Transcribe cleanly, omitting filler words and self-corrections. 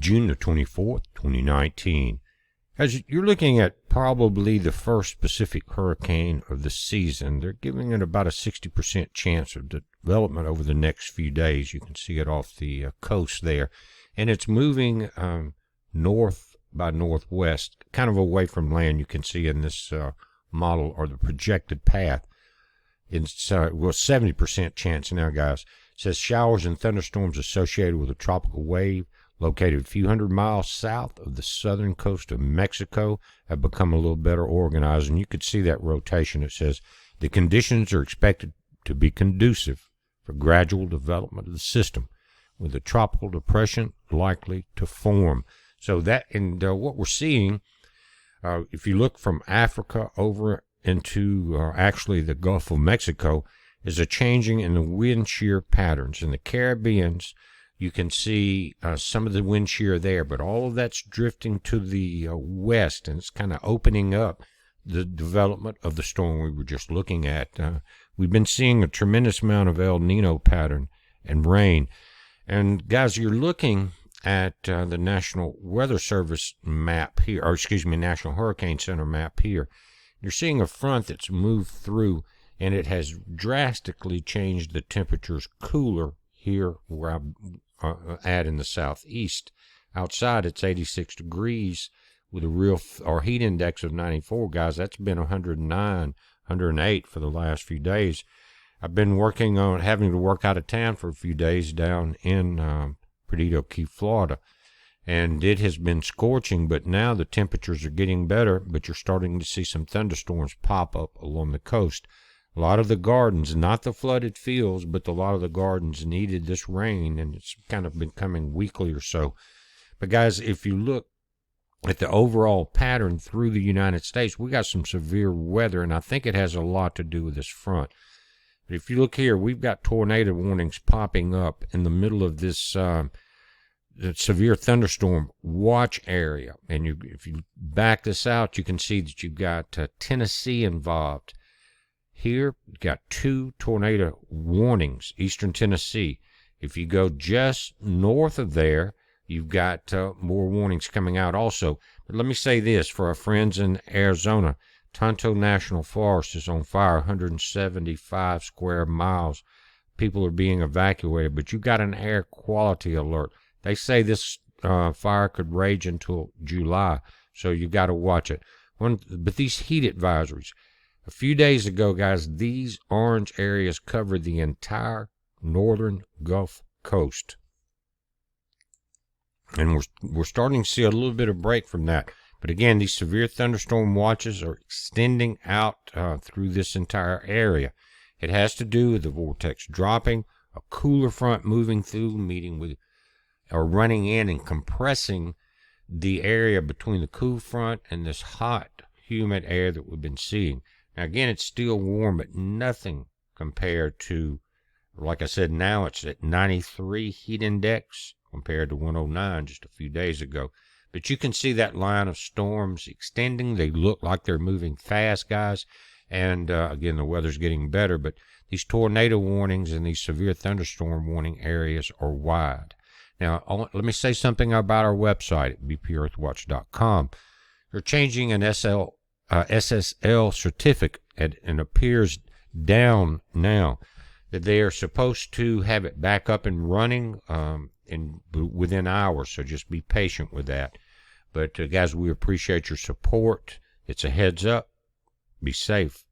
June the 24th, 2019. As you're looking at probably the first Pacific hurricane of the season, they're giving it about a 60% chance of development over the next few days. You can see it off the coast there. And it's moving north by northwest, kind of away from land. You can see in this model or the projected path. It's 70% chance now, guys. It says showers and thunderstorms associated with a tropical wave located a few hundred miles south of the southern coast of Mexico have become a little better organized. And you could see that rotation. It says the conditions are expected to be conducive for gradual development of the system, with a tropical depression likely to form. So that, and what we're seeing, if you look from Africa over into actually the Gulf of Mexico, is a changing in the wind shear patterns. In the Caribbeans, you can see some of the wind shear there, but all of that's drifting to the west, and it's kind of opening up the development of the storm we were just looking at. We've been seeing a tremendous amount of El Nino pattern and rain. And guys, you're looking at the National Weather Service map here, or excuse me, National Hurricane Center map here. You're seeing a front that's moved through, and it has drastically changed the temperatures cooler here where I'm at in the southeast. Outside, it's 86 degrees with a real heat index of 94, guys. That's been 109, 108 for the last few days. I've been working on having to work out of town for a few days down in Perdido Key, Florida. And it has been scorching, but now the temperatures are getting better, but you're starting to see some thunderstorms pop up along the coast. A lot of the gardens, not the flooded fields, but a lot of the gardens needed this rain, and it's kind of been coming weekly or so. But guys, if you look at the overall pattern through the United States, we got some severe weather, and I think it has a lot to do with this front. But if you look here, we've got tornado warnings popping up in the middle of this the severe thunderstorm watch area. And if you back this out, you can see that you've got Tennessee involved. Here, you've got 2 tornado warnings, Eastern Tennessee. If you go just north of there, you've got more warnings coming out also. But let me say this, for our friends in Arizona, Tonto National Forest is on fire, 175 square miles. People are being evacuated, but you've got an air quality alert. They say this fire could rage until July, so you've got to watch it. But these heat advisories, a few days ago, guys, these orange areas covered the entire northern Gulf Coast. And we're starting to see a little bit of break from that. But again, these severe thunderstorm watches are extending out through this entire area. It has to do with the vortex dropping, a cooler front moving through, meeting with or running in and compressing the area between the cool front and this hot, humid air that we've been seeing. Now, again, it's still warm, but nothing compared to, like I said, now it's at 93 heat index compared to 109 just a few days ago. But you can see that line of storms extending. They look like they're moving fast, guys. And again, the weather's getting better, but these tornado warnings and these severe thunderstorm warning areas are wide. Now, let me say something about our website at bpearthwatch.com. They're changing an SSL certificate, and it appears down now that they are supposed to have it back up and running within hours, so just be patient with that. But, guys, we appreciate your support. It's a heads up. Be safe.